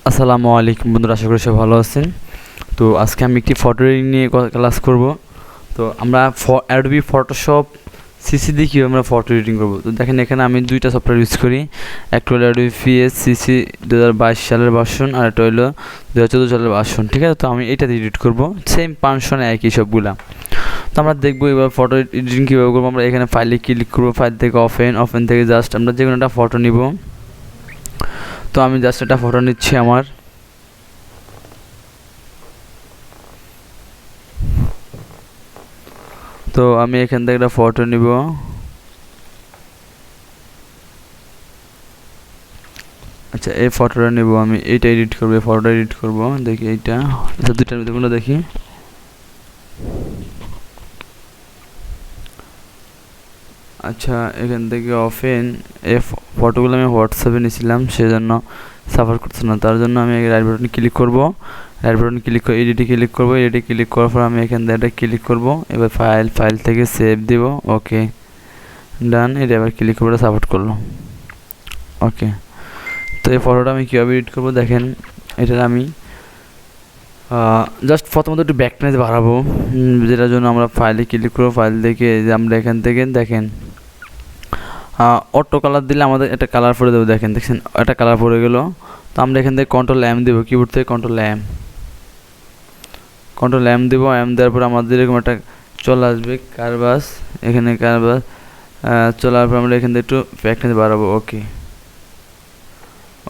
আসসালামু আলাইকুম বন্ধুরা, আশা করি সবাই ভালো আছেন। তো আজকে আমি একটি ফটো এডিটিং নিয়ে ক্লাস করব। তো আমরা অ্যাডোবি ফটোশপ সিসি দিয়ে কীভাবে আমরা ফটো এডিটিং করব। তো দেখেন এখানে আমি দুইটা সফটওয়্যার ইউজ করি। একটা হলো অ্যাডোবি পিএস সিসি 2022 সালের ভার্সন, আর একটা হলো 2014 সালের ভার্সন। ঠিক আছে, তো আমি এইটাতে এডিট করব, সেম ফাংশন একই সবগুলা। তো আমরা দেখবো এবার ফটো এডিটিং কীভাবে করবো। আমরা এখানে ফাইলে ক্লিক করবো, ফাইল থেকে ওপেন থেকে জাস্ট আমরা যে কোনো একটা ফটো নিব। তো আমি জাস্ট একটা ফটো নিচ্ছি আমার। তো আমি এখান থেকে একটা ফটো নিব। আচ্ছা, এই ফটোটা নিব, আমি এইটা এডিট করব, এই ফটোটা এডিট করব। দেখি এইটা, আচ্ছা দুইটার মধ্যে কোনটা দেখি। আচ্ছা, এখান থেকে ওপেন এই ফটোগুলো আমি হোয়াটসঅ্যাপে নিয়েছিলাম, সেজন্য সাফার করছে না। তার জন্য আমি রাইট বাটন ক্লিক করব, রাইট বাটন ক্লিক করে এডিটে ক্লিক করব। এডিটে ক্লিক করার পর আমি এখান থেকে এটা ক্লিক করব। এবার ফাইল থেকে সেভ দিব। ওকে, ডান। এটা এবার ক্লিক করে সাপোর্ট করলো। ওকে, তো এই ফটোটা আমি কীভাবে এডিট করবো দেখেন। এটার আমি জাস্ট প্রথমত একটু ব্যাকনেস বাড়াবো, যেটার জন্য আমরা ফাইলে ক্লিক করবো। ফাইল থেকে যে আমরা এখান থেকে দেখেন অটো কালার দিলে আমাদের একটা কালার পরে দেবো। দেখছেন একটা কালার পরে গেল। তো আমরা এখান থেকে কন্ট্রোল এম দেবো, কিবোর্ড থেকে কন্ট্রোল এম দেবো। এম দেওয়ার পর আমাদের এরকম একটা চলে আসবে কারবাস। এখানে কারবাস চলার পর আমরা এখান থেকে একটু ব্যাকনেস বাড়াবো।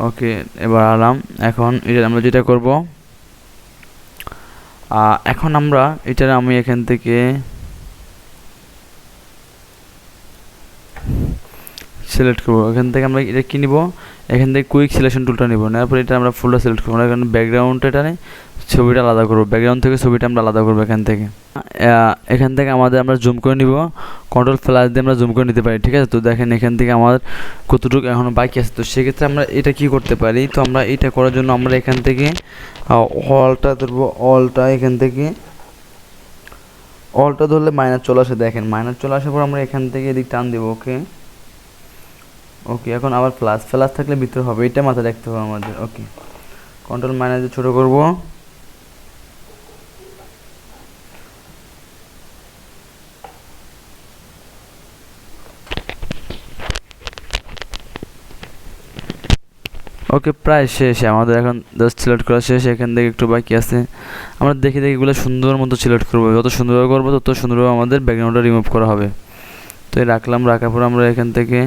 ওকে, এবার আরাম। এখন এটা আমরা যেটা করব, এখন আমরা আমি এখান থেকে সিলেক্ট করবো। এখান থেকে আমরা এটা কী নিব, এখান থেকে কুইক সিলেকশন টুলটা নিব। নেওয়ার পর এটা আমরা ফুলটা সিলেক্ট করবো। এখানে ব্যাকগ্রাউন্ডটা টানে ছবিটা আলাদা করবো, ব্যাকগ্রাউন্ড থেকে ছবিটা আমরা আলাদা করবো। এখান থেকে আমরা জুম করে নিব, কন্ট্রোল প্লাস দিয়ে আমরা জুম করে নিতে পারি। ঠিক আছে, তো দেখেন এখান থেকে আমার কতটুকু এখনও বাকি আছে। তো সেক্ষেত্রে আমরা এটা কি করতে পারি, তো আমরা এটা করার জন্য আমরা এখান থেকে অলটা ধরবো। এখান থেকে অলটা ধরলে মাইনাস চলে আসে। দেখেন মাইনাস চলে আসার পর আমরা এখান থেকে এদিক টান দেবো। ওকে, এখন আবার প্লাস থাকলে ভিতরে হবে, এটা মাথায় রাখতে হবে আমাদের। ওকে, কন্ট্রোল মাইনাস ছোটো করব। ওকে, প্রায় শেষ আমাদের। এখন জাস্ট সিলেক্ট করা শেষ। এখান থেকে একটু বাকি আছে, আমরা দেখে এগুলো সুন্দর মতো সিলেক্ট করবো। যত সুন্দরভাবে করবো তত সুন্দরভাবে আমাদের ব্যাকগ্রাউন্ডটা রিমুভ করা হবে। তো এই রাখার পর আমরা এখান থেকে,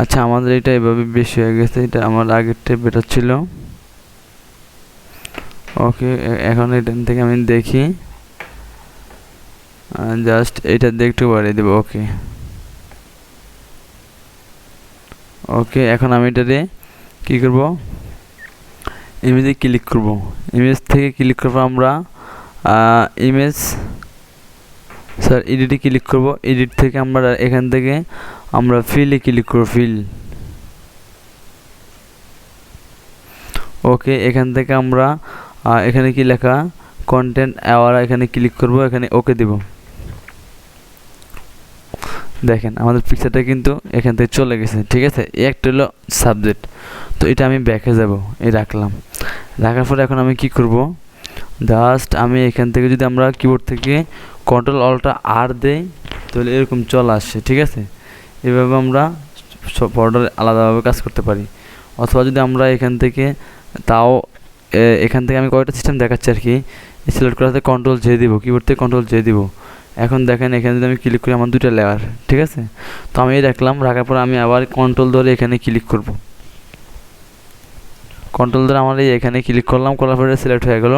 আচ্ছা আমাদের এটা এভাবে বেশি হয়ে গেছে, এটা আমার আগেরটা বেটার ছিল। ওকে, এখন এখান থেকে আমি দেখি, জাস্ট এটা দিয়ে একটু বাড়িয়ে দেবো। ওকে, এখন আমি এটাতে কী করবো, ইমেজে ক্লিক করব। ইমেজ থেকে ক্লিক করবো আমরা এডিটে ক্লিক করব। এডিট থেকে আমরা এখান থেকে আমরা ফিলে ক্লিক করব, ওকে, এখান থেকে আমরা এখানে কি লেখা কন্টেন্ট অ্যাওয়ারা, এখানে ক্লিক করব, এখানে ওকে দেব। দেখেন আমাদের পিকচারটা কিন্তু এখান থেকে চলে গেছে। ঠিক আছে, একটা হলো সাবজেক্ট। তো এটা আমি ব্যাকে যাব, রাখার পরে এখন আমি কি করব, জাস্ট আমি এখান থেকে যদি আমরা কিবোর্ড থেকে কন্ট্রোল অল্টা আর দেই তাহলে এরকম চলে আসে। ঠিক আছে, এভাবে আমরা সব ফটোর আলাদাভাবে কাজ করতে পারি। অথবা যদি আমরা এখান থেকে আমি কয়েকটা সিস্টেম দেখাচ্ছি আর কি। সিলেক্ট করাতে কন্ট্রোল জে দিব, কিবোর্ড থেকে কন্ট্রোল জে দিব। এখন দেখেন এখানে যদি আমি ক্লিক করি আমার দুটো লেয়ার। ঠিক আছে, তো আমি রাখার পর আমি আবার কন্ট্রোল ধরে এখানে ক্লিক করব। কন্ট্রোল ধরে আমার এখানে ক্লিক করলাম, করার পরে সিলেক্ট হয়ে গেল।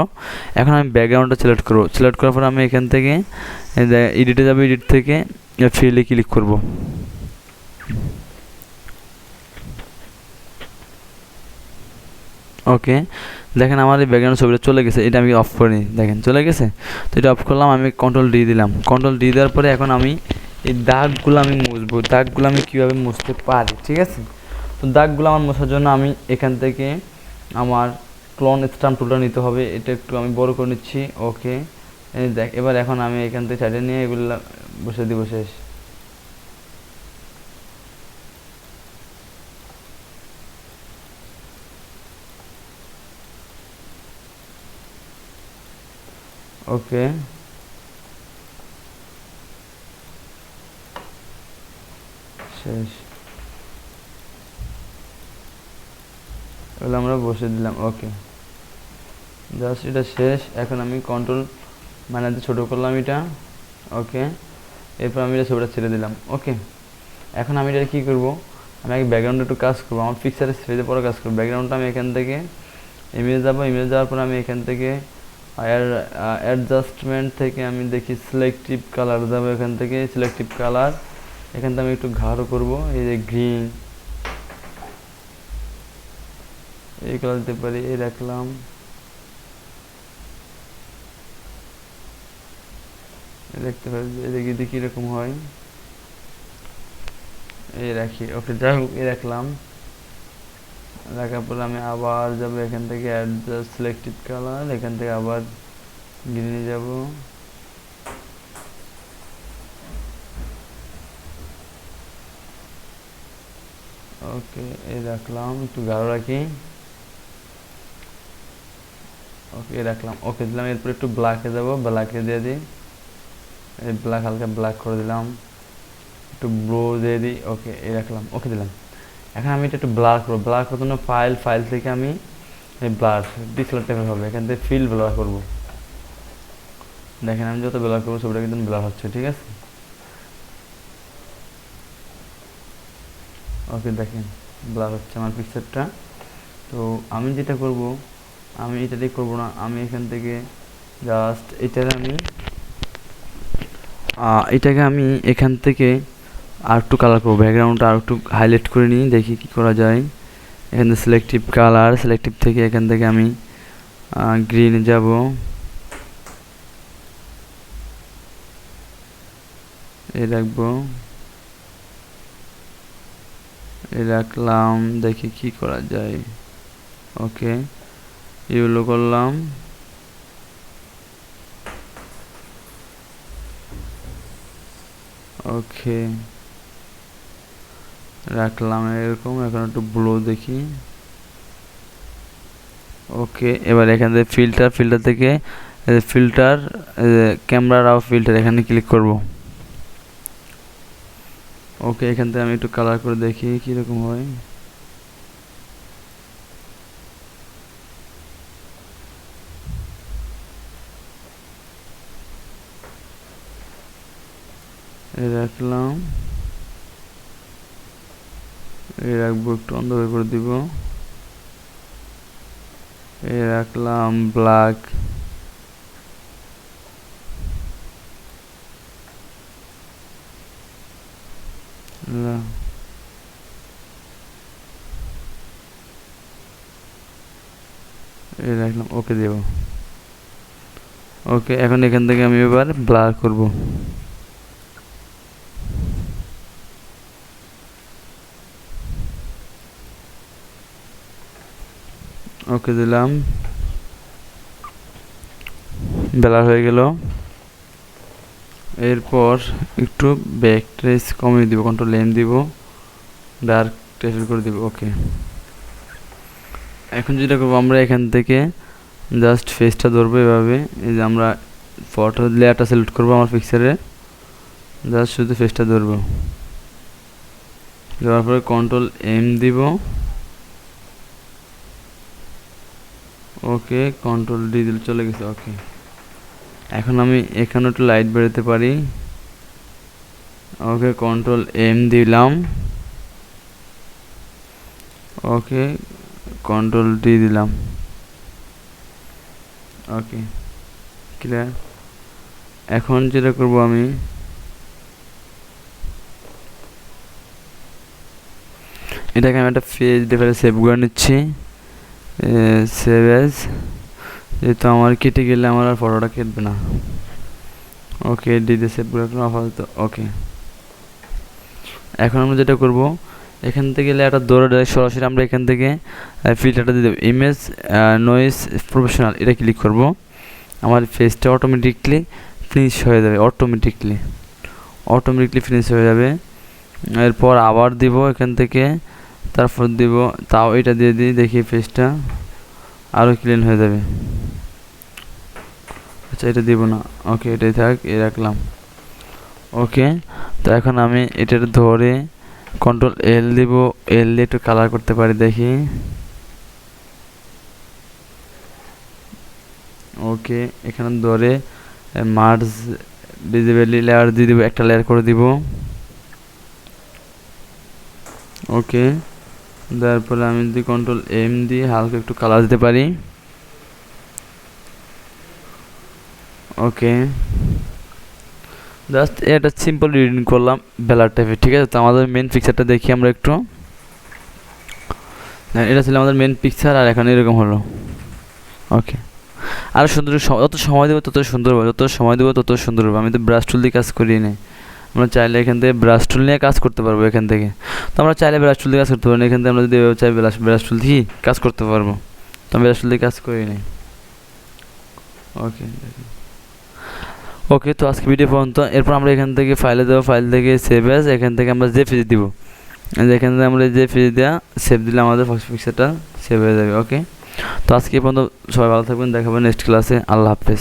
এখন আমি ব্যাকগ্রাউন্ডটা সিলেক্ট করব। সিলেক্ট করার পর আমি এখান থেকে এডিটে যাবো, এডিট থেকে ফিলে ক্লিক করব। ওকে, দেখেন আমার এই ব্যাকগ্রাউন্ড ছবিটা চলে গেছে। এটা আমি অফ করে নিই, দেখেন চলে গেছে। তো এটা অফ করলাম, আমি কন্ট্রোল ডি দিলাম। কন্ট্রোল ডি দেওয়ার পরে এখন আমি এই দাগগুলো আমি মুছবো। দাগগুলো আমি কীভাবে মুছতে পারি, ঠিক আছে। তো দাগগুলো আমার মোছার জন্য আমি এখান থেকে আমার ক্লোন স্টাম্প টুলটা নিতে হবে। এটা একটু আমি বড় করে নিচ্ছি। ওকে, এবার এখন আমি এখান থেকে সাইডে নিয়ে এগুলো বসে দিব। শেষ। ওকে, শেষ। এগুলো আমরা বসে দিলাম। ওকে, জাস্ট এটা শেষ। এখন আমি কন্ট্রোল মাইনাস ছোটো করলাম এটা। ওকে, এরপর আমি এটা ছবিটা ছেড়ে দিলাম। ওকে, এখন আমি এটা কী করবো, আমি আগে ব্যাকগ্রাউন্ডে একটু কাজ করবো, আমার পিকচারের স্পেসে পরে কাজ করবো। ব্যাকগ্রাউন্ডটা আমি এখান থেকে ইমেজ যাবো, ইমেজ যাওয়ার পর আমি এখান থেকে অ্যাডজাস্টমেন্ট থেকে আমি দেখি সিলেক্টিভ কালার যাবো, এখান থেকে সিলেক্টিভ কালার, এখান থেকে আমি একটু গাঢ় করবো, এই যে গ্রিন, এই কালার দিতে পারি, এই রাখলাম। দেখতে পারি দেখি দেখি কীরকম হয়, এই রাখি। ওকে, যাই হোক, এই রাখলাম। রাখার পর আমি আবার যাব এখান থেকে অ্যাডজাস্ট সিলেক্টিভ কালার, এখান থেকে আবার গ্রিনে যাব। ওকে, এই রাখলাম, একটু গাঢ় রাখি। ওকে, রাখলাম। ওকে দিলাম। এরপর একটু ব্ল্যাকে যাব, ব্ল্যাকে দিয়ে দিই, এই ব্ল্যাক, হালকা ব্ল্যাক করে দিলাম, একটু ব্লু দিয়ে দিই। ওকে, এই রাখলাম। ওকে দিলাম। এখন আমি এটা একটু ব্লার করবো। ব্লার করার জন্য ফাইল থেকে আমি এই ব্লার ডিসপ্লে টাইপের হবে, এখান থেকে ফিল ব্লার করবো। দেখেন আমি যত ব্লার করবো ছবিটা কিন্তু ব্লার হচ্ছে, ঠিক আছে। ওকে, দেখেন ব্লার হচ্ছে আমার পিকচারটা। তো আমি যেটা করব, আমি এটা দিয়ে করবো না, আমি এখান থেকে জাস্ট এটাকে আমি এখান থেকে আর একটু কালার করবো, ব্যাকগ্রাউন্ডটা আর একটু হাইলাইট করে নিই, দেখি কি করা যায়। এখান থেকে সিলেক্টিভ কালার, সিলেক্টিভ থেকে এখান থেকে আমি গ্রিনে যাব। এই রাখবো, এই রাখলাম, দেখি কি করা যায়। ওকে, ইয়েলো করলাম। ওকে, রাখলাম এরকম। এখন একটু ব্লু দেখি। ওকে, এবার এখান থেকে ফিল্টার থেকে ফিল্টার, ক্যামেরা রাও ফিল্টার, এখানে ক্লিক করব। ওকে, এখান থেকে আমি একটু কালার করে দেখি কীরকম হয়। রাখলাম, এই রাখবো, একটু অন্ধকার করে দিব। এই রাখলাম ব্ল্যাক। এই রাখলাম। ওকে দেব। ওকে, এখন এখান থেকে আমি এবার ব্লার করব। ওকে দিলাম, ব্লার হয়ে গেল। এরপর একটু ব্যাক ট্রেস কমিয়ে দিব, কন্ট্রোল এম দিব, ডার্ক ট্রেস করে দিব। ওকে, এখন যেটা করবো, আমরা এখান থেকে জাস্ট ফেসটা ধরবো এভাবে। এই যে আমরা ফটো লেয়ারটা সিলেক্ট করবো আমার পিকচারে, জাস্ট শুধু ফেসটা ধরবো, দেওয়ার পরে কন্ট্রোল এম দিব। ওকে, কন্ট্রোল ডি দিলে চলে গেছে। ওকে, এখন আমি এখানে একটু লাইট বেরোতে পারি। ওকে, কন্ট্রোল এম দিলাম। ওকে, কন্ট্রোল ডি দিলাম। ওকে, ক্লিয়ার। এখন যেটা করব, আমি এটাকে আমি একটা পেজ ডিফারে সেভ করে নিচ্ছি, সেভ এজ, যেহেতু আমার কেটে গেলে আমার আর ফটোটা কেটবে না। ওকে, ডিতে সেভ করে রাখলাম আপাতত। ওকে, এখন আমরা যেটা করব, এখান থেকে লেয়ারটা ধরে ডাইরেক্ট সরাসরি আমরা এখান থেকে ফিল্টারটা দিয়ে দেবো, ইমেজ নয়েজ প্রফেশনাল, এটা ক্লিক করব। আমার ফেসটা অটোমেটিকলি ফিনিশ হয়ে যাবে, অটোমেটিকলি ফিনিশ হয়ে যাবে। এরপর আবার দিব এখান থেকে, তারপর দিব, তাও এটা দিয়ে দিই, দেখি ফেসটা আরও ক্লিন হয়ে যাবে। আচ্ছা এটা দিব না, ওকে এটাই থাক, এ রাখলাম। ওকে, তো এখন আমি এটা ধরে কন্ট্রোল এল দিব, এল দিয়ে একটু কালার করতে পারি দেখি। ওকে, এখানে ধরে মার্জ ভিজিবলি লেয়ার দিয়ে দিব, একটা লেয়ার করে দিব। ওকে, তারপরে আমি যদি কন্ট্রোল এম দিয়ে হালকা একটু কালার দিতে পারি। ওকে, জাস্ট এটা সিম্পল রিডিং করলাম ব্যালার টাইপের, ঠিক আছে। তো আমাদের মেন পিকচারটা দেখি আমরা একটু। এটা ছিল আমাদের মেন পিকচার, আর এখন এরকম হলো। ওকে, আর সুন্দর, যত সময় দেবো তত সুন্দর হবে, যত সময় দেবো তত সুন্দর হবে। আমি তো ব্রাশ টুল দিয়ে কাজ করি না, আমরা চাইলে এখান থেকে ব্রাশ টুল নিয়ে কাজ করতে পারবো এখান থেকে। তো আমরা চাইলে ব্রাশ টুল দিয়ে কাজ করতে পারবো, এখান থেকে আমরা যদি চাই ব্রাশ টুল দিয়ে কাজ করতে পারবো। তো আমি ব্রাশ টুল দিয়ে কাজ করি নাই। ওকে, ওকে, তো আজকে ভিডিও পর্যন্ত। এরপর আমরা এখান থেকে ফাইলে দেবো, ফাইল থেকে সেভ অ্যাজ, এখান থেকে আমরা যে ফিজ দিব, এখান থেকে আমরা যে ফিজ দেওয়া সেভ দিলে আমাদের পিকচারটা সেভ হয়ে যাবে। ওকে, তো আজকে পর্যন্ত সবাই ভালো থাকবেন, দেখাবেন নেক্সট ক্লাসে। আল্লাহ হাফেজ।